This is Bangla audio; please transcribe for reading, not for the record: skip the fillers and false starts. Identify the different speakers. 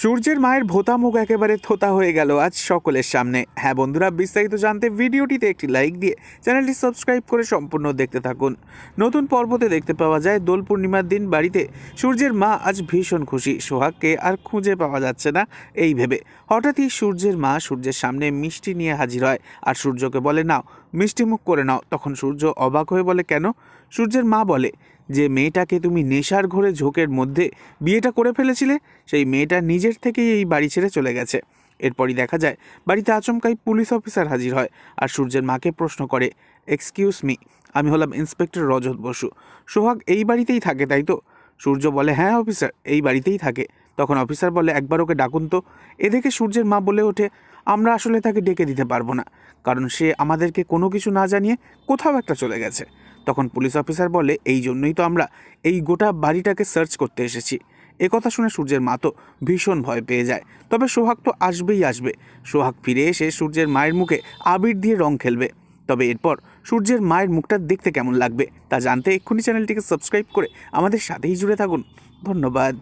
Speaker 1: সূর্যের মায়ের ভোতা মুখ একেবারে থোতা হয়ে গেল আজ সকলের সামনে। হ্যাঁ বন্ধুরা, বিস্তারিত জানতে ভিডিওটিতে একটি লাইক দিয়ে চ্যানেলটি সাবস্ক্রাইব করে সম্পূর্ণ দেখতে থাকুন। নতুন পর্বতে দেখতে পাওয়া যায় দোল পূর্ণিমার দিন বাড়িতে সূর্যের মা আজ ভীষণ খুশি। সোহাগকে আর খুঁজে পাওয়া যাচ্ছে না এই ভেবে হঠাৎই সূর্যের মা সূর্যের সামনে মিষ্টি নিয়ে হাজির হয় আর সূর্যকে বলে, নাও মিষ্টি মুখ করে নাও। তখন সূর্য অবাক হয়ে বলে, কেন? সূর্যের মা বলে, যে মেয়েটাকে তুমি নেশার ঘোরে ঝোঁকের মধ্যে বিয়েটা করে ফেলেছিলে, সেই মেয়েটা নিজের থেকেই এই বাড়ি ছেড়ে চলে গেছে। এরপরই দেখা যায় বাড়িতে আচমকাই পুলিশ অফিসার হাজির হয় আর সূর্যের মাকে প্রশ্ন করে, এক্সকিউজ মি, আমি হলাম ইন্সপেক্টর রজত বসু। সোহাগ এই বাড়িতেই থাকে তাই তো? সূর্য বলে, হ্যাঁ অফিসার, এই বাড়িতেই থাকে। তখন অফিসার বলে, একবার ওকে ডাকুন তো। এ দেখে সূর্যের মা বলে ওঠে, আমরা আসলে তাকে ডেকে দিতে পারবো না, কারণ সে আমাদেরকে কোনো কিছু না জানিয়ে কোথাও একটা চলে গেছে। তখন পুলিশ অফিসার বলে, এই জন্যই তো আমরা এই গোটা বাড়িটাকে সার্চ করতে এসেছি। একথা শুনে সূর্যের মা তো ভীষণ ভয় পেয়ে যায়। তবে সোহাগ তো আসবেই আসবে। সোহাগ ফিরে এসে সূর্যের মায়ের মুখে আবির দিয়ে রং খেলবে। তবে এরপর সূর্যের মায়ের মুখটা দেখতে কেমন লাগবে তা জানতে এক্ষুনি চ্যানেলটিকে সাবস্ক্রাইব করে আমাদের সাথেই জুড়ে থাকুন। ধন্যবাদ।